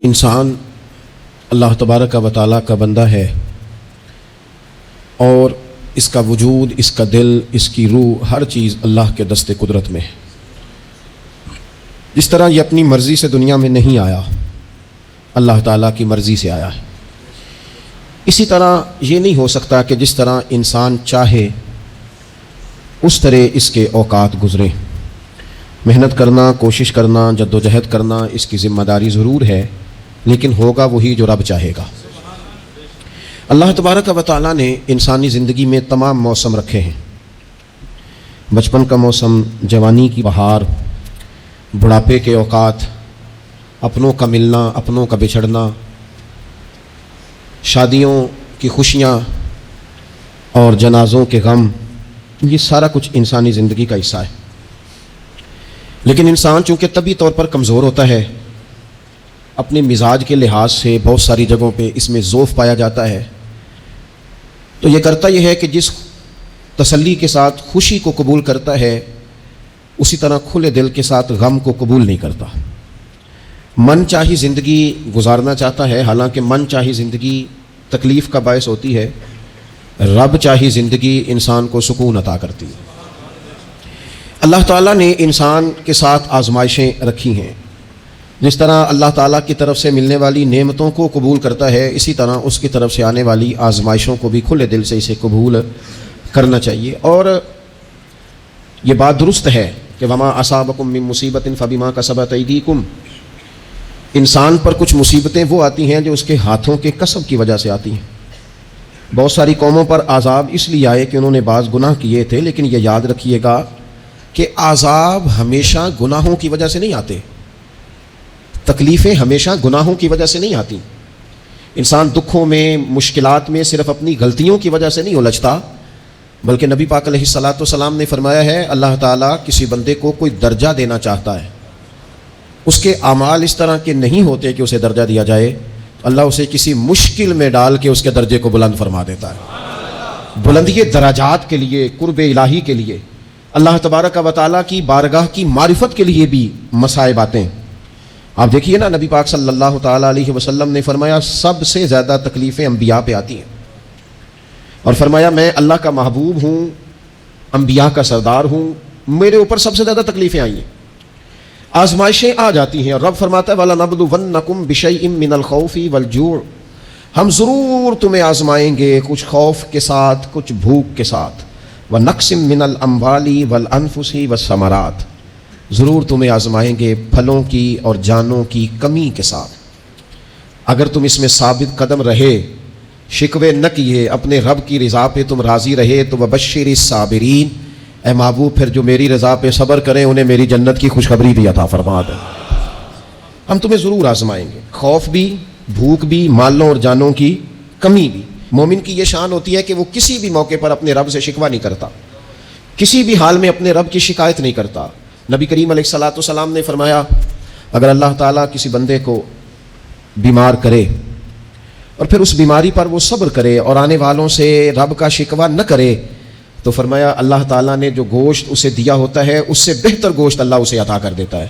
انسان اللہ تبارک و تعالیٰ کا بندہ ہے اور اس کا وجود، اس کا دل، اس کی روح، ہر چیز اللہ کے دست قدرت میں ہے۔ جس طرح یہ اپنی مرضی سے دنیا میں نہیں آیا، اللہ تعالیٰ کی مرضی سے آیا ہے، اسی طرح یہ نہیں ہو سکتا کہ جس طرح انسان چاہے اس طرح اس کے اوقات گزریں۔ محنت کرنا، کوشش کرنا، جد و جہد کرنا اس کی ذمہ داری ضرور ہے، لیکن ہوگا وہی جو رب چاہے گا۔ اللہ تبارک و تعالیٰ نے انسانی زندگی میں تمام موسم رکھے ہیں، بچپن کا موسم، جوانی کی بہار، بڑھاپے کے اوقات، اپنوں کا ملنا، اپنوں کا بچھڑنا، شادیوں کی خوشیاں اور جنازوں کے غم، یہ سارا کچھ انسانی زندگی کا حصہ ہے۔ لیکن انسان چونکہ طبعی طور پر کمزور ہوتا ہے، اپنے مزاج کے لحاظ سے بہت ساری جگہوں پہ اس میں ضعف پایا جاتا ہے، تو یہ کرتا یہ ہے کہ جس تسلی کے ساتھ خوشی کو قبول کرتا ہے، اسی طرح کھلے دل کے ساتھ غم کو قبول نہیں کرتا۔ من چاہی زندگی گزارنا چاہتا ہے، حالانکہ من چاہی زندگی تکلیف کا باعث ہوتی ہے، رب چاہی زندگی انسان کو سکون عطا کرتی ہے۔ اللہ تعالیٰ نے انسان کے ساتھ آزمائشیں رکھی ہیں، جس طرح اللہ تعالیٰ کی طرف سے ملنے والی نعمتوں کو قبول کرتا ہے، اسی طرح اس کی طرف سے آنے والی آزمائشوں کو بھی کھلے دل سے اسے قبول کرنا چاہیے۔ اور یہ بات درست ہے کہ وما اصابکم من مصیبت فبما کسبت ایدیکم، انسان پر کچھ مصیبتیں وہ آتی ہیں جو اس کے ہاتھوں کے کسب کی وجہ سے آتی ہیں۔ بہت ساری قوموں پر عذاب اس لیے آئے کہ انہوں نے بعض گناہ کیے تھے، لیکن یہ یاد رکھیے گا کہ عذاب ہمیشہ گناہوں کی وجہ سے نہیں آتے، تکلیفیں ہمیشہ گناہوں کی وجہ سے نہیں آتی۔ انسان دکھوں میں، مشکلات میں صرف اپنی غلطیوں کی وجہ سے نہیں الجھتا، بلکہ نبی پاک علیہ الصلاۃ والسلام نے فرمایا ہے اللہ تعالیٰ کسی بندے کو کوئی درجہ دینا چاہتا ہے، اس کے اعمال اس طرح کے نہیں ہوتے کہ اسے درجہ دیا جائے، اللہ اسے کسی مشکل میں ڈال کے اس کے درجے کو بلند فرما دیتا ہے۔ بلندی درجات کے لیے، قرب الہی کے لیے، اللہ تبارک و تعالیٰ کی بارگاہ کی معرفت کے لیے بھی مصائب آتے ہیں۔ آپ دیکھیے نا، نبی پاک صلی اللہ تعالیٰ علیہ وسلم نے فرمایا سب سے زیادہ تکلیفیں انبیاء پہ آتی ہیں، اور فرمایا میں اللہ کا محبوب ہوں، انبیاء کا سردار ہوں، میرے اوپر سب سے زیادہ تکلیفیں آئی ہیں، آزمائشیں آ جاتی ہیں۔ اور رب فرماتا ہے وَلَنَبْلُوَنَّكُمْ بِشَيْءٍ مِّنَ الْخَوْفِ وَالْجُوعِ، ہم ضرور تمہیں آزمائیں گے کچھ خوف کے ساتھ، کچھ بھوک کے ساتھ، وَنَقْصٍ مِّنَ الْأَمْوَالِ وَالْأَنفُسِ وَالثَّمَرَاتِ، ضرور تمہیں آزمائیں گے پھلوں کی اور جانوں کی کمی کے ساتھ۔ اگر تم اس میں ثابت قدم رہے، شکوے نہ کیے، اپنے رب کی رضا پہ تم راضی رہے، تو وَبَشِّرِ الصَّابِرِينَ، اے محبوب پھر جو میری رضا پہ صبر کریں انہیں میری جنت کی خوشخبری بھی عطا فرما دے۔ ہم تمہیں ضرور آزمائیں گے، خوف بھی، بھوک بھی، مالوں اور جانوں کی کمی بھی۔ مومن کی یہ شان ہوتی ہے کہ وہ کسی بھی موقع پر اپنے رب سے شکوہ نہیں کرتا، کسی بھی حال میں اپنے رب کی شکایت نہیں کرتا۔ نبی کریم علیہ الصلاۃ والسلام نے فرمایا اگر اللہ تعالیٰ کسی بندے کو بیمار کرے اور پھر اس بیماری پر وہ صبر کرے اور آنے والوں سے رب کا شکوہ نہ کرے، تو فرمایا اللہ تعالیٰ نے جو گوشت اسے دیا ہوتا ہے اس سے بہتر گوشت اللہ اسے عطا کر دیتا ہے۔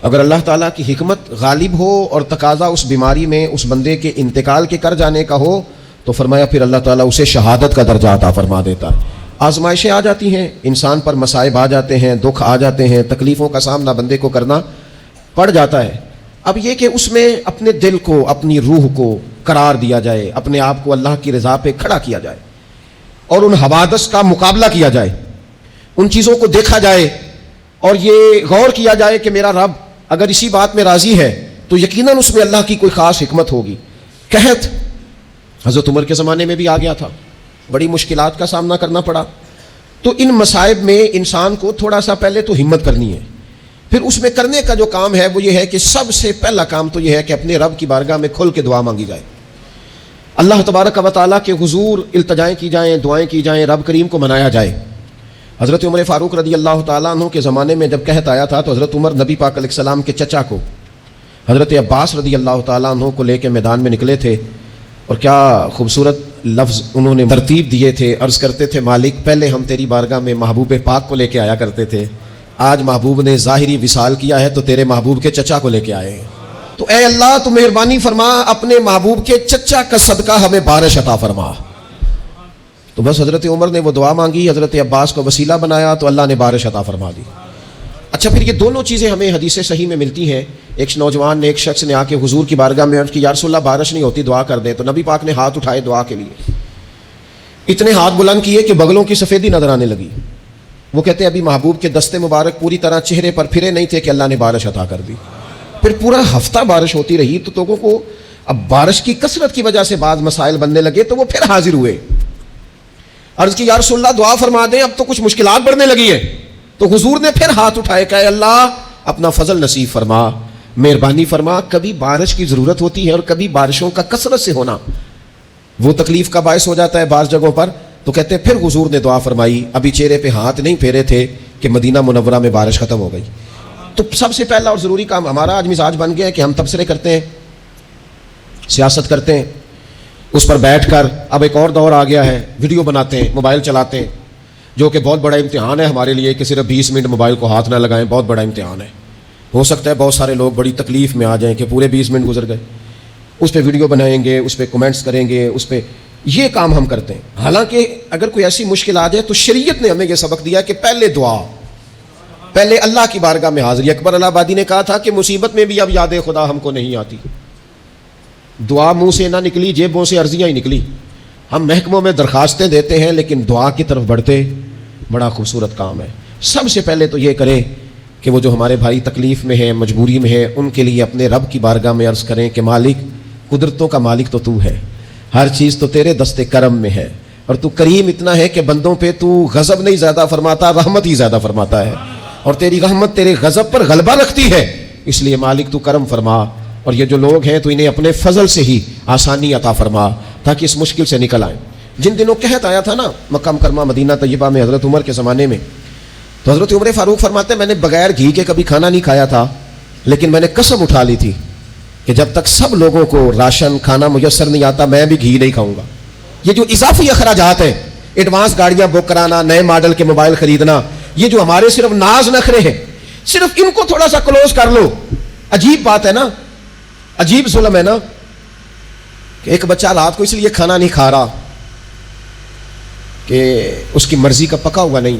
اگر اللہ تعالیٰ کی حکمت غالب ہو اور تقاضا اس بیماری میں اس بندے کے انتقال کے کر جانے کا ہو، تو فرمایا پھر اللہ تعالیٰ اسے شہادت کا درجہ عطا فرما دیتا ہے۔ آزمائشیں آ جاتی ہیں، انسان پر مصائب آ جاتے ہیں، دکھ آ جاتے ہیں، تکلیفوں کا سامنا بندے کو کرنا پڑ جاتا ہے۔ اب یہ کہ اس میں اپنے دل کو، اپنی روح کو قرار دیا جائے، اپنے آپ کو اللہ کی رضا پہ کھڑا کیا جائے اور ان حوادث کا مقابلہ کیا جائے، ان چیزوں کو دیکھا جائے اور یہ غور کیا جائے کہ میرا رب اگر اسی بات میں راضی ہے تو یقیناً اس میں اللہ کی کوئی خاص حکمت ہوگی۔ قحط حضرت عمر کے زمانے میں بھی آ گیا تھا، بڑی مشکلات کا سامنا کرنا پڑا۔ تو ان مصائب میں انسان کو تھوڑا سا پہلے تو ہمت کرنی ہے، پھر اس میں کرنے کا جو کام ہے وہ یہ ہے کہ سب سے پہلا کام تو یہ ہے کہ اپنے رب کی بارگاہ میں کھل کے دعا مانگی جائے، اللہ تبارک و تعالیٰ کے حضور التجائیں کی جائیں، دعائیں کی جائیں، رب کریم کو منایا جائے۔ حضرت عمر فاروق رضی اللہ تعالیٰ عنہ کے زمانے میں جب قحط آیا تھا تو حضرت عمر نبی پاک علیہ السلام کے چچا کو حضرت عباس رضی اللہ تعالیٰ عنہ کو لے کے میدان میں نکلے تھے، اور کیا خوبصورت لفظ انہوں نے ترتیب دیے تھے۔ عرض کرتے تھے مالک پہلے ہم تیری بارگاہ میں محبوب پاک کو لے کے آیا کرتے تھے، آج محبوب نے ظاہری وصال کیا ہے تو تیرے محبوب کے چچا کو لے کے آئے ہیں۔ تو اے اللہ تو مہربانی فرما اپنے محبوب کے چچا کا صدقہ ہمیں بارش عطا فرما. تو بس حضرت عمر نے وہ دعا مانگی, حضرت عباس کو وسیلہ بنایا تو اللہ نے بارش عطا فرما دی. اچھا پھر یہ دونوں چیزیں ہمیں حدیث صحیح میں ملتی ہیں. ایک نوجوان نے, ایک شخص نے آ کے حضور کی بارگاہ میں عرض کی, یا رسول اللہ بارش نہیں ہوتی, دعا کر دیں. تو نبی پاک نے ہاتھ اٹھائے دعا کے لیے, اتنے ہاتھ بلند کیے کہ بغلوں کی سفیدی نظر آنے لگی. وہ کہتے ہیں ابھی محبوب کے دستے مبارک پوری طرح چہرے پر پھرے نہیں تھے کہ اللہ نے بارش عطا کر دی. پھر پورا ہفتہ بارش ہوتی رہی تو لوگوں کو اب بارش کی کثرت کی وجہ سے بعض مسائل بننے لگے, تو وہ پھر حاضر ہوئے. عرض کی یا رسول اللہ دعا فرما دیں, اب تو کچھ مشکلات بڑھنے لگی ہیں. تو حضور نے پھر ہاتھ اٹھائے, کہ اللہ اپنا فضل نصیب فرما, مہربانی فرما. کبھی بارش کی ضرورت ہوتی ہے اور کبھی بارشوں کا کثرت سے ہونا وہ تکلیف کا باعث ہو جاتا ہے بعض جگہوں پر. تو کہتے ہیں پھر حضور نے دعا فرمائی, ابھی چہرے پہ ہاتھ نہیں پھیرے تھے کہ مدینہ منورہ میں بارش ختم ہو گئی. تو سب سے پہلا اور ضروری کام ہمارا آج مزاج بن گیا ہے کہ ہم تبصرے کرتے ہیں, سیاست کرتے ہیں, اس پر بیٹھ کر اب ایک اور دور آ گیا ہے, ویڈیو بناتے ہیں, موبائل چلاتے ہیں, جو کہ بہت بڑا امتحان ہے ہمارے لیے کہ صرف 20 منٹ موبائل کو ہاتھ نہ لگائیں. بہت بڑا امتحان ہے. ہو سکتا ہے بہت سارے لوگ بڑی تکلیف میں آ جائیں کہ پورے 20 منٹ گزر گئے, اس پہ ویڈیو بنائیں گے, اس پہ کمنٹس کریں گے, اس پہ یہ کام ہم کرتے ہیں. حالانکہ اگر کوئی ایسی مشکل آ جائے تو شریعت نے ہمیں یہ سبق دیا کہ پہلے دعا, پہلے اللہ کی بارگاہ میں حاضری. اکبر الہ آبادی نے کہا تھا کہ مصیبت میں بھی اب یاد خدا ہم کو نہیں آتی. دعا منہ سے نہ نکلی, جیبوں سے عرضیاں ہی نکلی. ہم محکموں میں درخواستیں دیتے ہیں لیکن دعا کی طرف بڑھتے, بڑا خوبصورت کام ہے. سب سے پہلے تو یہ کریں کہ وہ جو ہمارے بھائی تکلیف میں ہیں, مجبوری میں ہیں, ان کے لیے اپنے رب کی بارگاہ میں عرض کریں کہ مالک, قدرتوں کا مالک تو تو ہے, ہر چیز تو تیرے دستے کرم میں ہے, اور تو کریم اتنا ہے کہ بندوں پہ تو غضب نہیں زیادہ فرماتا, رحمت ہی زیادہ فرماتا ہے, اور تیری رحمت تیرے غضب پر غلبہ رکھتی ہے. اس لیے مالک تو کرم فرما, اور یہ جو لوگ ہیں تو انہیں اپنے فضل سے ہی آسانی عطا فرما تاکہ اس مشکل سے نکل آئیں. جن دنوں قحط آیا تھا نا مکہ مکرمہ مدینہ طیبہ میں حضرت عمر کے زمانے میں, تو حضرت عمر فاروق فرماتے ہیں میں نے بغیر گھی کے کبھی کھانا نہیں کھایا تھا, لیکن میں نے قسم اٹھا لی تھی کہ جب تک سب لوگوں کو راشن کھانا میسر نہیں آتا میں بھی گھی نہیں کھاؤں گا. یہ جو اضافی اخراجات ہیں, ایڈوانس گاڑیاں بک کرانا, نئے ماڈل کے موبائل خریدنا, یہ جو ہمارے صرف ناز نخرے ہیں, صرف ان کو تھوڑا سا کلوز کر لو. عجیب بات ہے نا, عجیب ظلم ہے نا کہ ایک بچہ رات کو اس لیے کھانا نہیں کھا رہا کہ اس کی مرضی کا پکا ہوا نہیں,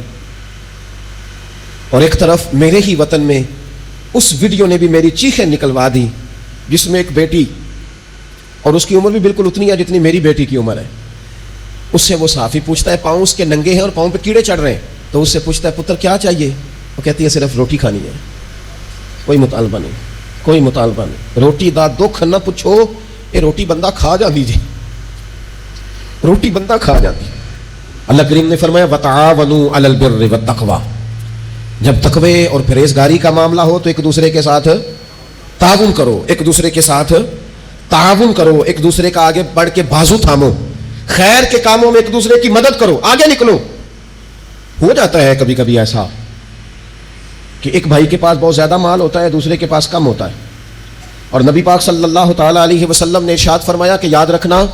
اور ایک طرف میرے ہی وطن میں اس ویڈیو نے بھی میری چیخیں نکلوا دی جس میں ایک بیٹی, اور اس کی عمر بھی بالکل اتنی ہے جتنی میری بیٹی کی عمر ہے, اس سے وہ صحافی پوچھتا ہے, پاؤں اس کے ننگے ہیں اور پاؤں پہ کیڑے چڑھ رہے ہیں, تو اس سے پوچھتا ہے پتر کیا چاہیے؟ وہ کہتی ہے صرف روٹی کھانی ہے, کوئی مطالبہ نہیں, کوئی مطالبہ نہیں. روٹی دا دکھ نہ پوچھو, یہ روٹی بندہ کھا جاندی جی, روٹی بندہ کھا جاتی. اللہ کریم نے فرمایا وتعاونوا علی البر والتقوی, جب تقوی اور پرہیزگاری کا معاملہ ہو تو ایک دوسرے کے ساتھ تعاون کرو, ایک دوسرے کے ساتھ تعاون کرو, ایک دوسرے کا آگے بڑھ کے بازو تھامو, خیر کے کاموں میں ایک دوسرے کی مدد کرو, آگے نکلو. ہو جاتا ہے کبھی کبھی ایسا کہ ایک بھائی کے پاس بہت زیادہ مال ہوتا ہے, دوسرے کے پاس کم ہوتا ہے, اور نبی پاک صلی اللہ تعالی علیہ وسلم نے ارشاد فرمایا کہ یاد رکھنا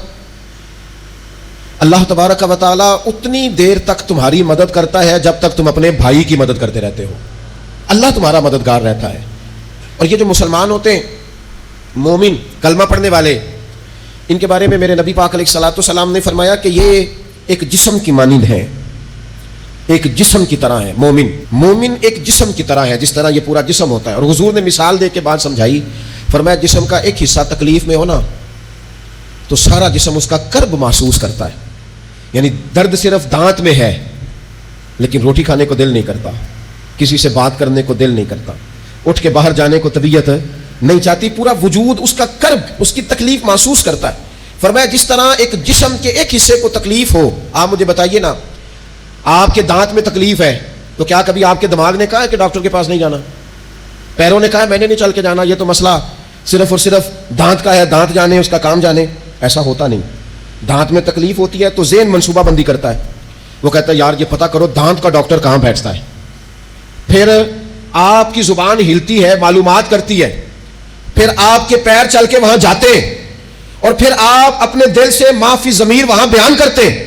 اللہ تبارک و تعالی اتنی دیر تک تمہاری مدد کرتا ہے جب تک تم اپنے بھائی کی مدد کرتے رہتے ہو. اللہ تمہارا مددگار رہتا ہے. اور یہ جو مسلمان ہوتے ہیں, مومن, کلمہ پڑھنے والے, ان کے بارے میں میرے نبی پاک علیہ الصلوۃ والسلام نے فرمایا کہ یہ ایک جسم کی مانند ہے, ایک جسم کی طرح ہے. مومن ایک جسم کی طرح ہے جس طرح یہ پورا جسم ہوتا ہے. اور حضور نے مثال دے کے بعد سمجھائی, فرمایا جسم کا ایک حصہ تکلیف میں ہونا تو سارا جسم اس کا کرب محسوس کرتا ہے. یعنی درد صرف دانت میں ہے لیکن روٹی کھانے کو دل نہیں کرتا, کسی سے بات کرنے کو دل نہیں کرتا, اٹھ کے باہر جانے کو طبیعت نہیں چاہتی, پورا وجود اس کا کرب, اس کی تکلیف محسوس کرتا ہے. فرمایا جس طرح ایک جسم کے ایک حصے کو تکلیف ہو, آپ مجھے بتائیے نا, آپ کے دانت میں تکلیف ہے تو کیا کبھی آپ کے دماغ نے کہا ہے کہ ڈاکٹر کے پاس نہیں جانا؟ پیروں نے کہا ہے میں نے نہیں چل کے جانا, یہ تو مسئلہ صرف اور صرف دانت کا ہے, دانت جانے, اس کا کام جانے. ایسا ہوتا نہیں. دانت میں تکلیف ہوتی ہے تو ذہن منصوبہ بندی کرتا ہے, وہ کہتا ہے یار یہ پتہ کرو دانت کا ڈاکٹر کہاں بیٹھتا ہے. پھر آپ کی زبان ہلتی ہے, معلومات کرتی ہے, پھر آپ کے پیر چل کے وہاں جاتے ہیں, اور پھر آپ اپنے دل سے ما فی ضمیر وہاں بیان کرتے ہیں,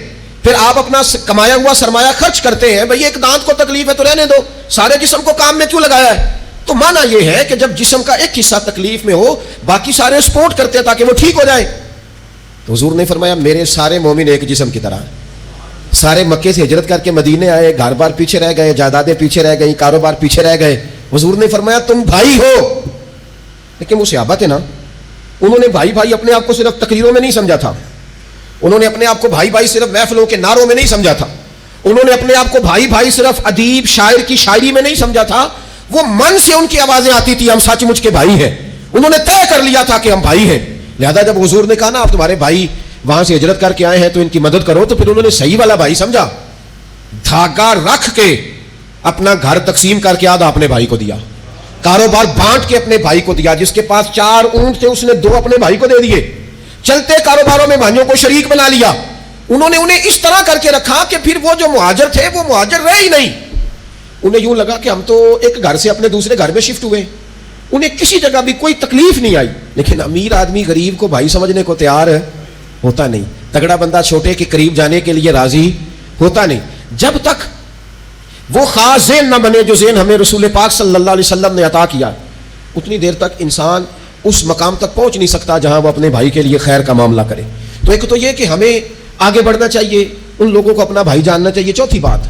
پھر آپ اپنا کمایا ہوا سرمایہ خرچ کرتے ہیں. بھئی ایک دانت کو تکلیف ہے تو رہنے دو, سارے جسم کو کام میں کیوں لگایا ہے؟ تو مانا یہ ہے کہ جب جسم کا ایک حصہ تکلیف میں ہو باقی سارے سپورٹ کرتے ہیں تاکہ وہ ٹھیک ہو جائے. تو حضور نے فرمایا میرے سارے مومن ایک جسم کی طرح ہیں. سارے مکے سے ہجرت کر کے مدینے آئے, گھر بار پیچھے رہ گئے, جائیدادیں پیچھے رہ گئی, کاروبار پیچھے رہ گئے. حضور نے فرمایا تم بھائی ہو. لیکن وہ صحابہ تھے نا, انہوں نے بھائی بھائی اپنے آپ کو صرف تقریروں میں نہیں سمجھا تھا, انہوں نے اپنے آپ کو بھائی بھائی صرف محفلوں کے نعروں میں نہیں سمجھا تھا, انہوں نے اپنے آپ کو بھائی بھائی صرف ادیب شاعر کی شاعری میں نہیں سمجھا تھا. وہ من سے ان کی آوازیں آتی تھی ہم سچ مچ کے بھائی ہیں. انہوں نے طے کر لیا تھا کہ ہم بھائی ہیں. لہذا جب حضور نے کہا نا آپ تمہارے بھائی وہاں سے ہجرت کر کے آئے ہیں تو ان کی مدد کرو, تو پھر انہوں نے صحیح والا بھائی سمجھا. دھاگا رکھ کے اپنا گھر تقسیم کر کے آدھا اپنے بھائی کو دیا, کاروبار بانٹ کے اپنے بھائی کو دیا. جس کے پاس 4 اونٹ تھے اس نے 2 اپنے بھائی کو دے دیے. چلتے کاروباروں میں بھائیوں کو شریک بنا لیا. انہوں نے انہیں اس طرح کر کے رکھا کہ پھر وہ جو مہاجر تھے وہ مہاجر رہے ہی نہیں. انہیں یوں لگا کہ ہم تو ایک گھر سے اپنے دوسرے گھر میں شفٹ ہوئے, انہیں کسی جگہ بھی کوئی تکلیف نہیں آئی. لیکن امیر آدمی غریب کو بھائی سمجھنے کو تیار ہوتا نہیں, تگڑا بندہ چھوٹے کے قریب جانے کے لیے راضی ہوتا نہیں. جب تک وہ خاص ذہن نہ بنے جو ذہن ہمیں رسول پاک صلی اللہ علیہ وسلم نے عطا کیا, اتنی دیر تک انسان اس مقام تک پہنچ نہیں سکتا جہاں وہ اپنے بھائی کے لیے خیر کا معاملہ کرے. تو ایک تو یہ کہ ہمیں آگے بڑھنا چاہیے, ان لوگوں کو اپنا بھائی جاننا چاہیے. چوتھی بات,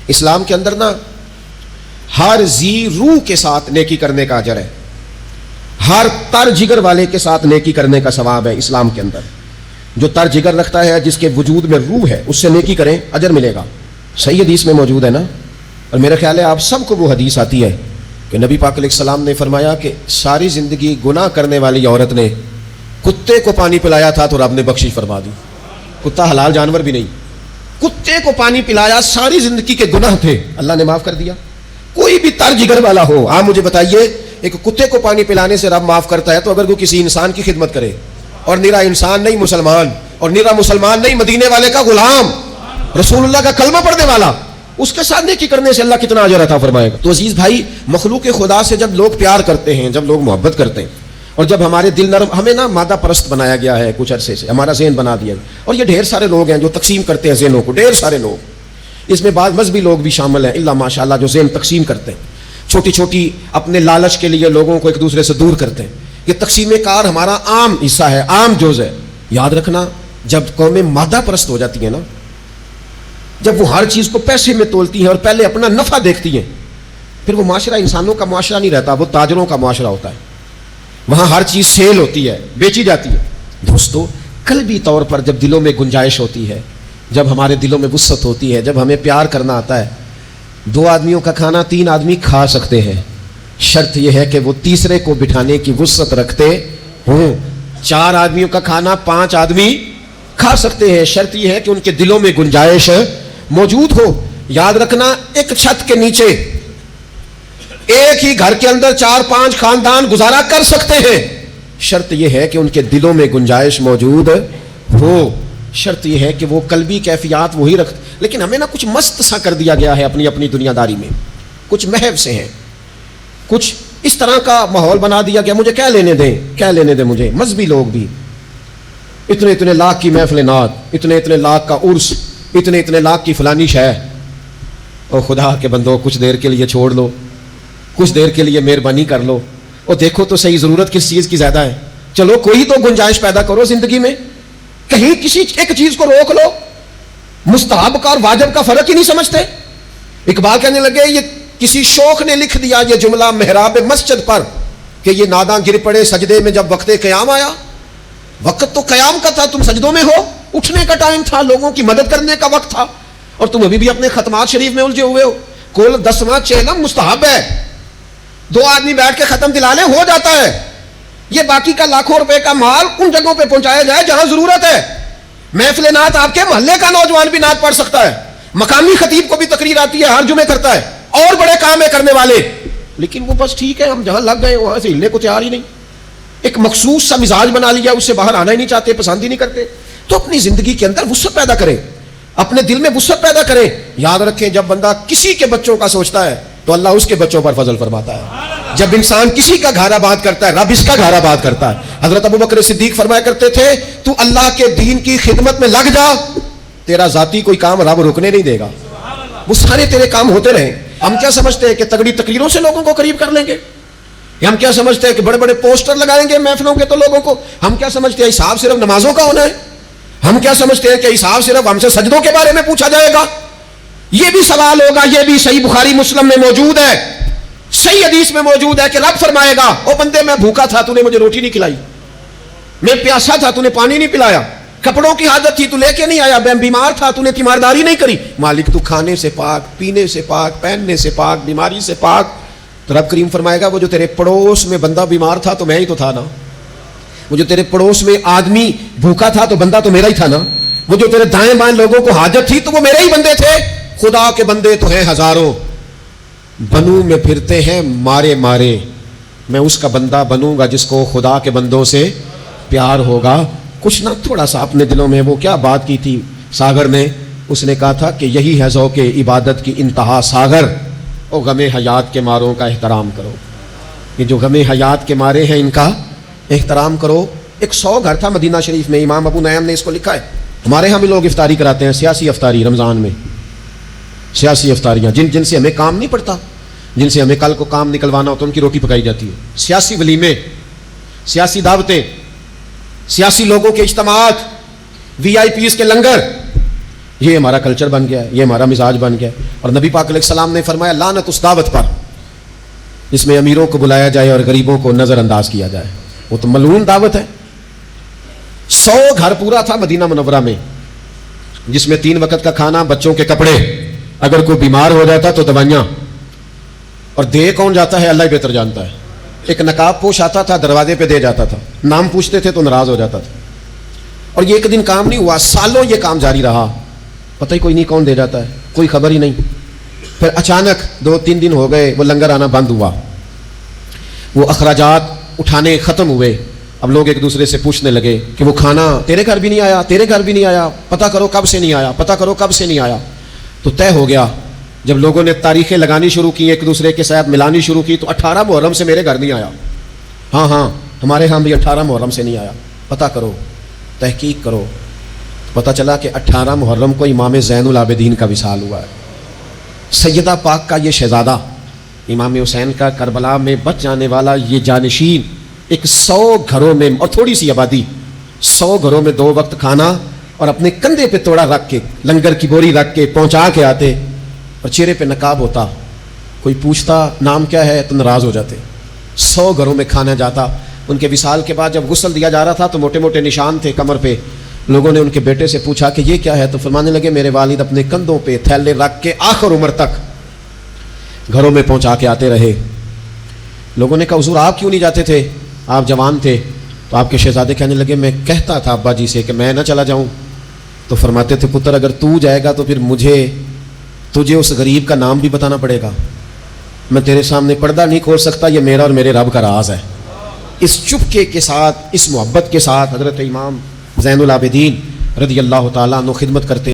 اسلام کے اندر نا ہر ذی روح کے ساتھ نیکی کرنے کا اجر ہے, ہر تر جگر والے کے ساتھ نیکی کرنے کا ثواب ہے. اسلام کے اندر جو تر جگر رکھتا ہے, جس کے وجود میں روح ہے, اس سے نیکی کریں اجر ملے گا. صحیح حدیث میں موجود ہے نا, اور میرا خیال ہے آپ سب کو وہ حدیث آتی ہے کہ نبی پاک علیہ السلام نے فرمایا کہ ساری زندگی گناہ کرنے والی عورت نے کتے کو پانی پلایا تھا تو رب نے بخشش فرما دی. کتا حلال جانور بھی نہیں, کتے کو پانی پلایا, ساری زندگی کے گناہ تھے, اللہ نے معاف کر دیا. کوئی بھی تر جگر والا ہو, آپ مجھے بتائیے ایک کتے کو پانی پلانے سے رب معاف کرتا ہے, تو اگر کوئی کسی انسان کی خدمت کرے, اور نرا انسان نہیں مسلمان, اور نرا مسلمان نہیں مدینے والے کا غلام, رسول اللہ کا کلمہ پڑھنے والا, اس کے ساتھ نیکی کرنے سے اللہ کتنا اجر عطا فرمائے گا. تو عزیز بھائی, مخلوق خدا سے جب لوگ پیار کرتے ہیں, جب لوگ محبت کرتے ہیں, اور جب ہمارے دل نرم, ہمیں نا مادہ پرست بنایا گیا ہے کچھ عرصے سے, ہمارا ذہن بنا دیا ہے, اور یہ ڈھیر سارے لوگ ہیں جو تقسیم کرتے ہیں ذہنوں کو, ڈھیر سارے لوگ, اس میں بعض مذہبی لوگ بھی شامل ہیں اللہ ماشاءاللہ, جو ذہن تقسیم کرتے ہیں, چھوٹی چھوٹی اپنے لالچ کے لیے لوگوں کو ایک دوسرے سے دور کرتے ہیں. یہ تقسیم کار ہمارا عام حصہ ہے, عام جوز ہے. یاد رکھنا, جب قومیں مادہ پرست ہو جاتی ہیں نا, جب وہ ہر چیز کو پیسے میں تولتی ہیں اور پہلے اپنا نفع دیکھتی ہیں, پھر وہ معاشرہ انسانوں کا معاشرہ نہیں رہتا, وہ تاجروں کا معاشرہ ہوتا ہے. وہاں ہر چیز سیل ہوتی ہے, بیچی جاتی ہے. دوستو, قلبی طور پر جب دلوں میں گنجائش ہوتی ہے, جب ہمارے دلوں میں وسعت ہوتی ہے, جب ہمیں پیار کرنا آتا ہے, 2 آدمیوں کا کھانا 3 آدمی کھا سکتے ہیں. شرط یہ ہے کہ وہ تیسرے کو بٹھانے کی وسعت رکھتے ہوں. 4 آدمیوں کا کھانا 5 آدمی کھا سکتے ہیں, شرط یہ ہے کہ ان کے دلوں میں گنجائش موجود ہو. یاد رکھنا, ایک چھت کے نیچے ایک ہی گھر کے اندر 4-5 خاندان گزارا کر سکتے ہیں, شرط یہ ہے کہ ان کے دلوں میں گنجائش موجود ہو. شرط یہ ہے کہ وہ قلبی کیفیات وہی رکھتے. لیکن ہمیں نا کچھ مست سا کر دیا گیا ہے اپنی اپنی دنیا داری میں, کچھ محو سے ہیں, کچھ اس طرح کا ماحول بنا دیا گیا, مجھے کیا لینے دیں, کیا لینے دیں مجھے. مذہبی لوگ بھی اتنے لاکھ کی محفل نعت, اتنے لاکھ کا عرس, اتنے لاکھ کی فلانی شے. اور خدا کے بندو, کچھ دیر کے لیے چھوڑ لو, کچھ دیر کے لیے مہربانی کر لو, اور دیکھو تو صحیح ضرورت کس چیز کی زیادہ ہے. چلو کوئی تو گنجائش پیدا کرو زندگی میں, کہیں کسی ایک چیز کو روک لو. مستحب کا اور واجب کا فرق ہی نہیں سمجھتے. اقبال کہنے لگے, یہ کسی شوخ نے لکھ دیا یہ جملہ محراب مسجد پر, کہ یہ ناداں گر پڑے سجدے میں جب وقت قیام آیا. وقت تو قیام کا تھا, تم سجدوں میں ہو, اٹھنے کا ٹائم تھا, لوگوں کی مدد کرنے کا وقت تھا, اور تم ابھی بھی اپنے ختمات شریف میں الجھے ہوئے ہو. کل 10واں چہلم مستحب ہے, 2 آدمی بیٹھ کے ختم دلا لیں ہو جاتا ہے. یہ باقی کا لاکھوں روپے کا مال ان جگہوں پہ پہنچایا جائے جہاں ضرورت ہے. محفل نعت آپ کے محلے کا نوجوان بھی نعت پڑھ سکتا ہے, مقامی خطیب کو بھی تقریر آتی ہے, ہر جمعے کرتا ہے, اور بڑے کام ہے کرنے والے. لیکن وہ بس ٹھیک ہے, ہم جہاں لگ گئے وہاں سے ہلنے کو تیار ہی نہیں, ایک مخصوص سا مزاج بنا لیا, اس سے باہر آنا ہی نہیں چاہتے, پسند ہی نہیں کرتے. تو اپنی زندگی کے اندر وسعت پیدا کریں, اپنے دل میں وسعت پیدا کریں. یاد رکھیں, جب بندہ کسی کے بچوں کا سوچتا ہے تو اللہ اس کے بچوں پر فضل فرماتا ہے. جب انسان کسی کا گھر آباد کرتا ہے, رب اس کا گھر آباد کرتا ہے. حضرت ابوبکر صدیق فرمایا کرتے تھے, تو اللہ کے دین کی خدمت میں لگ جا, تیرا ذاتی کوئی کام رب رکنے نہیں دے گا, وہ سارے تیرے کام ہوتے رہیں. ہم کیا سمجھتے ہیں کہ تگڑی تقریروں سے لوگوں کو قریب کر لیں گے؟ ہم کیا سمجھتے ہیں کہ بڑے بڑے پوسٹر لگائیں گے محفلوں کے تو لوگوں کو؟ ہم کیا سمجھتے ہیں حساب صرف نمازوں کا ہونا ہے؟ ہم کیا سمجھتے ہیں کہ حساب صرف ہم سے سجدوں کے بارے میں پوچھا جائے گا؟ یہ بھی سوال ہوگا، یہ بھی صحیح بخاری مسلم میں موجود ہے، صحیح حدیث میں موجود ہے کہ رب فرمائے گا او بندے میں بھوکا تھا تو نے مجھے روٹی نہیں کھلائی، میں پیاسا تھا تو نے پانی نہیں پلایا، کپڑوں کی حاجت تھی تو لے کے نہیں آیا، میں بیمار تھا تو نے تیمارداری نہیں کری۔ مالک تو کھانے سے پاک، پینے سے پاک، پہننے سے پاک، بیماری سے پاک۔ تو رب کریم فرمائے گا وہ جو تیرے پڑوس میں بندہ بیمار تھا تو میں ہی تو تھا نا، وہ جو تیرے پڑوس میں آدمی بھوکا تھا تو بندہ تو میرا ہی تھا نا، وہ جو تیرے دائیں بائیں لوگوں کو حاجت تھی تو وہ میرے ہی بندے تھے۔ خدا کے بندے تو ہیں ہزاروں، بنوں میں پھرتے ہیں مارے مارے، میں اس کا بندہ بنوں گا جس کو خدا کے بندوں سے پیار ہوگا۔ کچھ نہ تھوڑا سا اپنے دلوں میں وہ کیا بات کی تھی ساگر نے، اس نے کہا تھا کہ یہی ہے ذوق عبادت کی انتہا ساگر، او غم حیات کے ماروں کا احترام کرو۔ یہ جو غم حیات کے مارے ہیں ان کا احترام کرو۔ ایک 100 گھر تھا مدینہ شریف میں، امام ابو نعیم نے اس کو لکھا ہے۔ ہمارے ہاں بھی لوگ افطاری کراتے ہیں، سیاسی افطاری رمضان میں، سیاسی افطاریاں جن سے ہمیں کام نہیں پڑتا، جن سے ہمیں کل کو کام نکلوانا ہوتا ہے ان کی روٹی پکائی جاتی ہے۔ سیاسی ولیمے، سیاسی دعوتیں، سیاسی لوگوں کے اجتماعات، VIP کے لنگر، یہ ہمارا کلچر بن گیا ہے، یہ ہمارا مزاج بن گیا ہے۔ اور نبی پاک علیہ السلام نے فرمایا لعنت اس دعوت پر جس میں امیروں کو بلایا جائے اور غریبوں کو نظر انداز کیا جائے، وہ تو ملعون دعوت ہے۔ 100 گھر پورا تھا مدینہ منورہ میں، جس میں 3 وقت کا کھانا، بچوں کے کپڑے، اگر کوئی بیمار ہو جاتا تو دوائیاں، اور دے کون جاتا ہے اللہ ہی بہتر جانتا ہے۔ ایک نقاب پوش آتا تھا دروازے پہ دے جاتا تھا، نام پوچھتے تھے تو ناراض ہو جاتا تھا، اور یہ ایک دن کام نہیں ہوا، سالوں یہ کام جاری رہا، پتہ ہی کوئی نہیں کون دے جاتا ہے، کوئی خبر ہی نہیں۔ پھر اچانک 2-3 دن ہو گئے وہ لنگر آنا بند ہوا، وہ اخراجات اٹھانے ختم ہوئے۔ اب لوگ ایک دوسرے سے پوچھنے لگے کہ وہ کھانا تیرے گھر بھی نہیں آیا، تیرے گھر بھی نہیں آیا، پتہ کرو کب سے نہیں آیا، پتہ کرو کب سے نہیں آیا۔ تو طے ہو گیا، جب لوگوں نے تاریخیں لگانی شروع کی، ایک دوسرے کے ساتھ ملانی شروع کی، تو 18 محرم سے میرے گھر نہیں آیا، ہاں ہمارے ہاں بھی 18 محرم سے نہیں آیا، پتہ کرو، تحقیق کرو۔ پتہ چلا کہ 18 محرم کو امام زین العابدین کا وصال ہوا ہے۔ سیدہ پاک کا یہ شہزادہ، امام حسین کا کربلا میں بچ جانے والا یہ جانشین، ایک 100 گھروں میں، اور تھوڑی سی آبادی، 100 گھروں میں 2 وقت کھانا اور اپنے کندھے پہ توڑا رکھ کے، لنگر کی بوری رکھ کے پہنچا کے آتے، اور چہرے پہ نقاب ہوتا، کوئی پوچھتا نام کیا ہے تو ناراض ہو جاتے۔ 100 گھروں میں کھانا جاتا۔ ان کے وصال کے بعد جب غسل دیا جا رہا تھا تو موٹے موٹے نشان تھے کمر پہ، لوگوں نے ان کے بیٹے سے پوچھا کہ یہ کیا ہے، تو فرمانے لگے میرے والد اپنے کندھوں پہ تھیلے رکھ کے آخر عمر تک گھروں میں پہنچا کے آتے رہے۔ لوگوں نے کہا حضور آپ کیوں نہیں جاتے تھے، آپ جوان تھے؟ تو آپ کے شہزادے کہنے لگے میں کہتا تھا ابا جی سے کہ میں نہ چلا جاؤں، تو فرماتے تھے پتر اگر تو جائے گا تو پھر تجھے اس غریب کا نام بھی بتانا پڑے گا، میں تیرے سامنے پردہ نہیں کھول سکتا، یہ میرا اور میرے رب کا راز ہے۔ اس چپکے کے ساتھ، اس محبت کے ساتھ حضرت امام زین العابدین رضی اللہ تعالیٰ عنہ خدمت کرتے